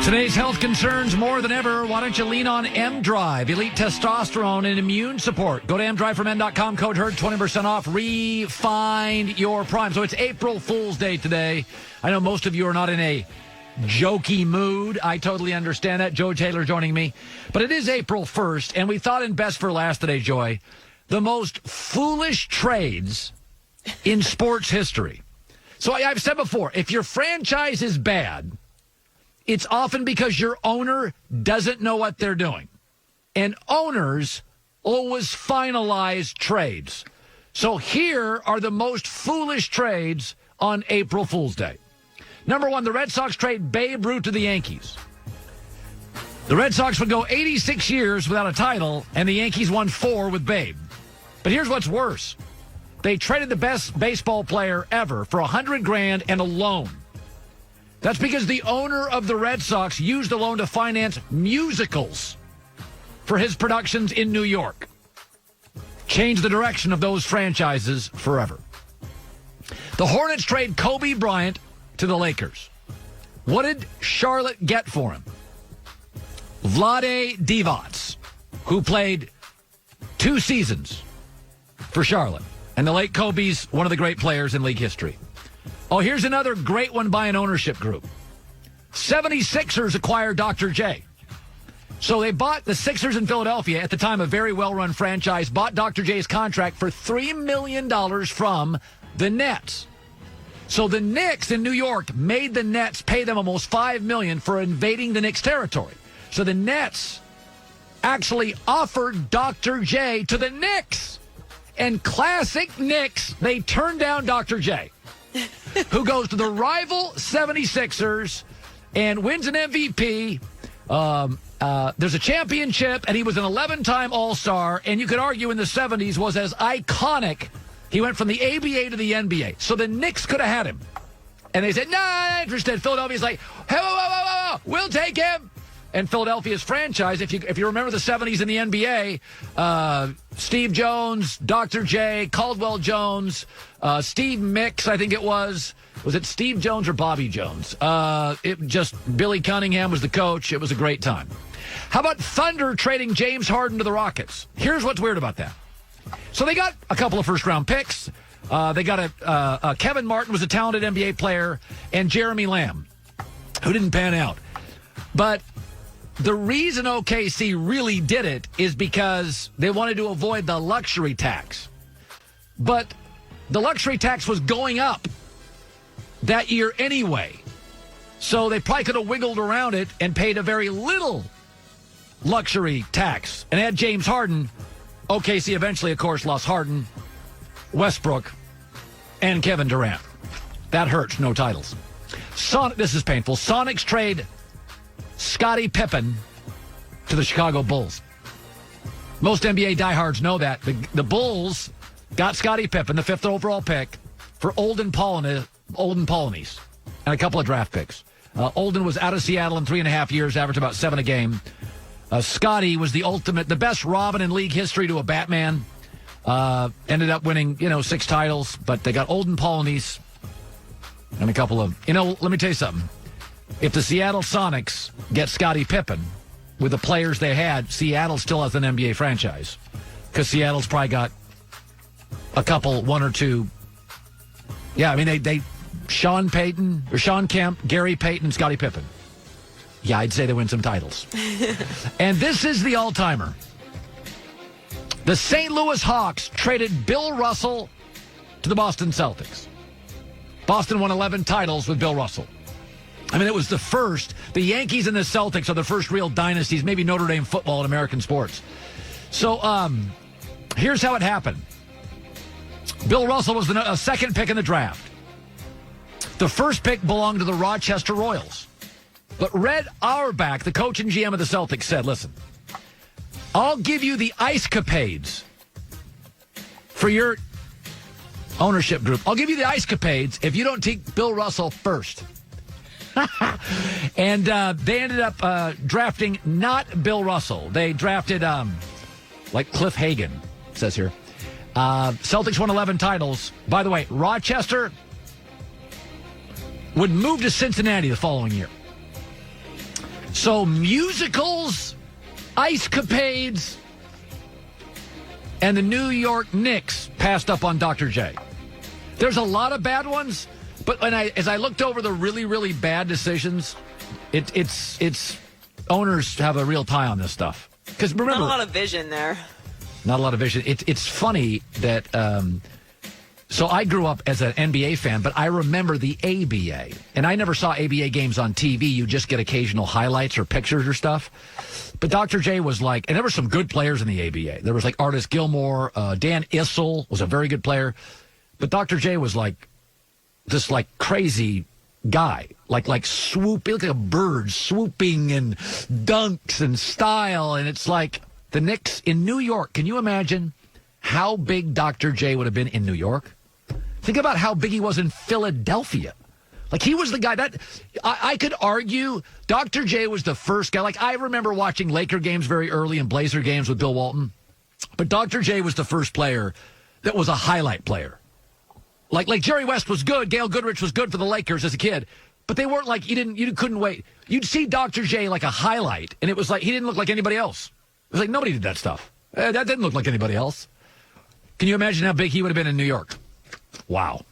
Today's health concerns more than ever. Why don't you lean on M-Drive, elite testosterone and immune support. Go to mdriveformen.com, code HERD, 20% off. Refine your prime. So it's April Fool's Day today. I know most of you are not in a jokey mood. I totally understand that. Joe Taylor joining me. But it is April 1st, and we thought in Best for Last today, Joy, the most foolish trades in sports history. So I've said before, if your franchise is bad, it's often because your owner doesn't know what they're doing. And owners always finalize trades. So here are the most foolish trades on April Fool's Day. Number one, the Red Sox trade Babe Ruth to the Yankees. The Red Sox would go 86 years without a title, and the Yankees won 4 with Babe. But here's what's worse. They traded the best baseball player ever for $100,000 and a loan. That's because the owner of the Red Sox used the loan to finance musicals for his productions in New York. Changed the direction of those franchises forever. The Hornets trade Kobe Bryant to the Lakers. What did Charlotte get for him? Vlade Divac, who played 2 seasons for Charlotte. And the late Kobe's one of the great players in league history. Oh, here's another great one by an ownership group. 76ers acquired Dr. J. So they bought the Sixers in Philadelphia, at the time a very well-run franchise, bought Dr. J's contract for $3 million from the Nets. So the Knicks in New York made the Nets pay them almost $5 million for invading the Knicks' territory. So the Nets actually offered Dr. J to the Knicks. And classic Knicks, they turned down Dr. J. Who goes to the rival 76ers and wins an MVP. There's a championship, and he was an 11-time All-Star, and you could argue in the 70s was as iconic. He went from the ABA to the NBA. So the Knicks could have had him. And they said, not interested. Philadelphia's like, hey, whoa, we'll take him. And Philadelphia's franchise, if you remember the 70s in the NBA, Steve Jones, Dr. J, Caldwell Jones, Steve Mix, I think it was. Was it Steve Jones or Bobby Jones? Billy Cunningham was the coach. It was a great time. How about Thunder trading James Harden to the Rockets? Here's what's weird about that. So they got a couple of first-round picks. They got Kevin Martin was a talented NBA player, and Jeremy Lamb, who didn't pan out. But the reason OKC really did it is because they wanted to avoid the luxury tax. But the luxury tax was going up that year anyway. So they probably could have wiggled around it and paid a very little luxury tax. And had James Harden, OKC eventually, of course, lost Harden, Westbrook, and Kevin Durant. That hurts. No titles. This is painful. Sonics trade Scottie Pippen to the Chicago Bulls. Most NBA diehards know that. The Bulls got Scottie Pippen, the 5th overall pick, for Olden Polynice and a couple of draft picks. Olden was out of Seattle in 3.5 years, averaged about 7 a game. Scottie was the best Robin in league history to a Batman. Ended up winning, 6 titles, but they got Olden Polynice and a couple of, let me tell you something. If the Seattle Sonics get Scottie Pippen with the players they had, Seattle still has an NBA franchise. Because Seattle's probably got a couple, 1 or 2. Yeah, I mean, they Sean Kemp, Gary Payton, Scottie Pippen. Yeah, I'd say they win some titles. And this is the all-timer. The St. Louis Hawks traded Bill Russell to the Boston Celtics. Boston won 11 titles with Bill Russell. I mean, it was the first. The Yankees and the Celtics are the first real dynasties, maybe Notre Dame football in American sports. So here's how it happened. Bill Russell was the second pick in the draft. The first pick belonged to the Rochester Royals. But Red Auerbach, the coach and GM of the Celtics, said, listen, I'll give you the Ice Capades for your ownership group. I'll give you the Ice Capades if you don't take Bill Russell first. And they ended up drafting not Bill Russell. They drafted, Cliff Hagan, it says here. Celtics won 11 titles. By the way, Rochester would move to Cincinnati the following year. So musicals, ice capades, and the New York Knicks passed up on Dr. J. There's a lot of bad ones, but as I looked over the really, really bad decisions, it's owners have a real tie on this stuff. Because remember, not a lot of vision there. Not a lot of vision. It's funny that. So I grew up as an NBA fan, but I remember the ABA. And I never saw ABA games on TV. You just get occasional highlights or pictures or stuff. But Dr. J was like, and there were some good players in the ABA. There was like Artis Gilmore. Dan Issel was a very good player. But Dr. J was like this like crazy guy. Like swooping, like a bird swooping and dunks and style. And it's like the Knicks in New York. Can you imagine how big Dr. J would have been in New York? Think about how big he was in Philadelphia. Like, he was the guy that I could argue Dr. J was the first guy. Like, I remember watching Laker games very early and Blazer games with Bill Walton. But Dr. J was the first player that was a highlight player. Like Jerry West was good. Gail Goodrich was good for the Lakers as a kid. But they weren't like, you couldn't wait. You'd see Dr. J like a highlight, and it was like he didn't look like anybody else. It was like nobody did that stuff. That didn't look like anybody else. Can you imagine how big he would have been in New York? Wow.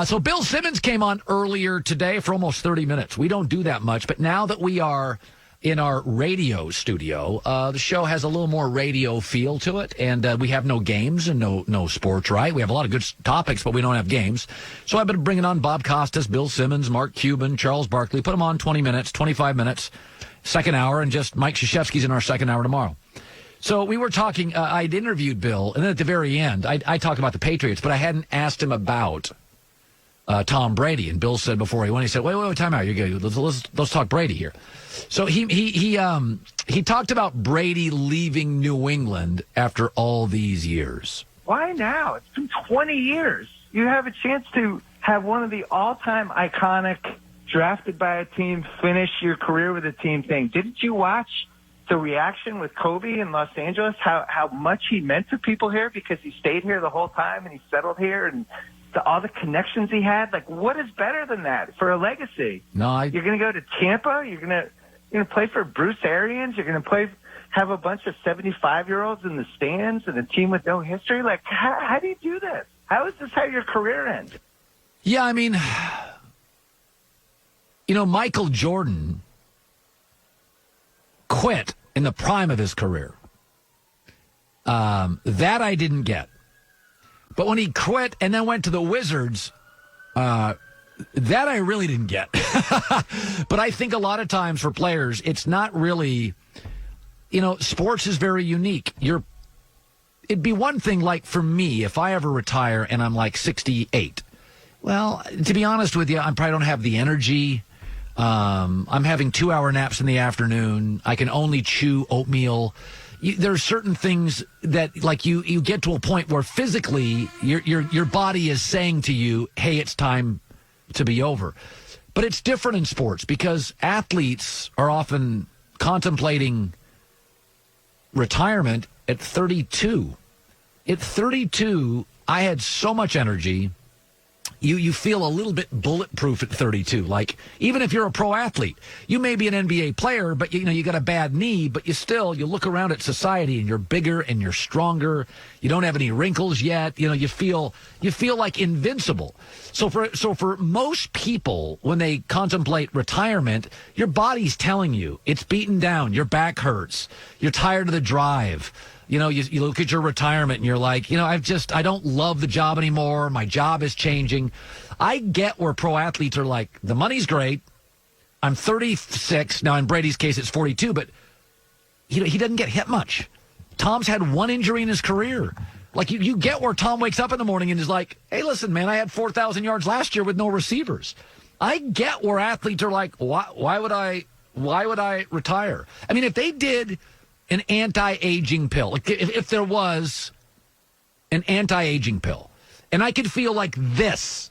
So Bill Simmons came on earlier today for almost 30 minutes. We don't do that much, but now that we are in our radio studio, the show has a little more radio feel to it, and we have no games and no sports, right? We have a lot of good topics, but we don't have games. So I've been bringing on Bob Costas, Bill Simmons, Mark Cuban, Charles Barkley, put them on 20 minutes, 25 minutes, second hour, and just Mike Krzyzewski's in our second hour tomorrow. So we were talking, I'd interviewed Bill, and then at the very end, I talked about the Patriots, but I hadn't asked him about Tom Brady. And Bill said before he went, he said, wait, time out. You're good. Let's talk Brady here. So he talked about Brady leaving New England after all these years. Why now? It's been 20 years. You have a chance to have one of the all-time iconic drafted by a team, finish your career with a team thing. Didn't you watch the reaction with Kobe in Los Angeles, how much he meant to people here because he stayed here the whole time and he settled here and all the connections he had? Like, what is better than that for a legacy? You're going to go to Tampa. You're going to play for Bruce Arians. You're going to have a bunch of 75-year-olds in the stands and a team with no history. Like, how do you do this? How is this how your career ends? Yeah, I mean, Michael Jordan quit in the prime of his career. That I didn't get. But when he quit and then went to the Wizards, that I really didn't get. But I think a lot of times for players, it's not really, sports is very unique. It'd be one thing like for me, if I ever retire and I'm like 68. Well, to be honest with you, I probably don't have the energy. I'm having 2-hour naps in the afternoon. I can only chew oatmeal. There are certain things that, like, you get to a point where physically your body is saying to you, hey, it's time to be over. But it's different in sports because athletes are often contemplating retirement at 32. At 32, I had so much energy. You feel a little bit bulletproof at 32. Like, even if you're a pro athlete, you may be an NBA player, but you got a bad knee, but you look around at society and you're bigger and you're stronger. You don't have any wrinkles yet. You feel like invincible. So for most people, when they contemplate retirement, your body's telling you it's beaten down, your back hurts, you're tired of the drive. You look at your retirement and you're like, I don't love the job anymore. My job is changing. I get where pro athletes are like, the money's great. I'm 36. Now, in Brady's case, it's 42, but he doesn't get hit much. Tom's had one injury in his career. Like, you get where Tom wakes up in the morning and is like, hey, listen, man, I had 4,000 yards last year with no receivers. I get where athletes are like, why would I retire? I mean, if they did an anti-aging pill, like if there was an anti-aging pill, and I could feel like this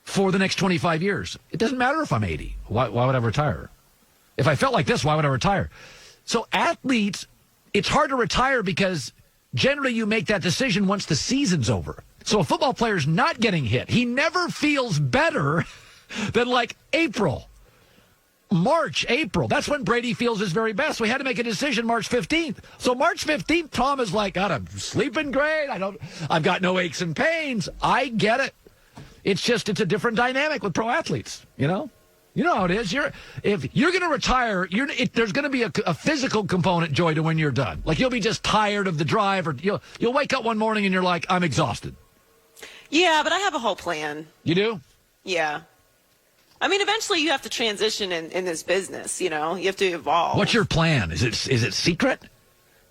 for the next 25 years, it doesn't matter if I'm 80. Why would I retire? If I felt like this, why would I retire? So athletes, it's hard to retire because generally you make that decision once the season's over. So a football player's not getting hit. He never feels better than like April. March, April. That's when Brady feels his very best. We had to make a decision March 15th. So March 15th, Tom is like, God, I'm sleeping great. I've got no aches and pains. I get it. It's a different dynamic with pro athletes, You know how it is. If you're going to retire, there's going to be a physical component, Joy, to when you're done. Like you'll be just tired of the drive, or you'll wake up one morning and you're like, I'm exhausted. Yeah, but I have a whole plan. You do? Yeah. I mean, eventually you have to transition in this business, You have to evolve. What's your plan? Is it secret?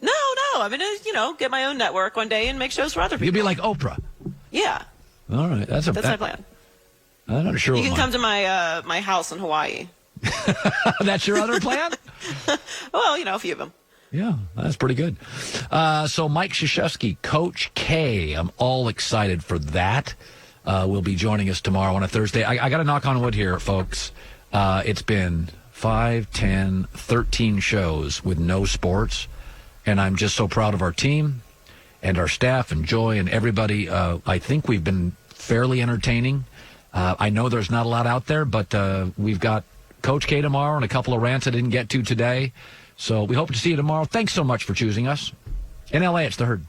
No. I'm going to, get my own network one day and make shows for other people. You'll be like Oprah. Yeah. All right. That's my plan. I'm not sure. You can come to my house in Hawaii. That's your other plan? Well, a few of them. Yeah, that's pretty good. So Mike Krzyzewski, Coach K, I'm all excited for that. Will be joining us tomorrow on a Thursday. I got to knock on wood here, folks. It's been 5, 10, 13 shows with no sports, and I'm just so proud of our team and our staff and Joy and everybody. I think we've been fairly entertaining. I know there's not a lot out there, but we've got Coach K tomorrow and a couple of rants I didn't get to today. So we hope to see you tomorrow. Thanks so much for choosing us. In L.A., it's The Herd.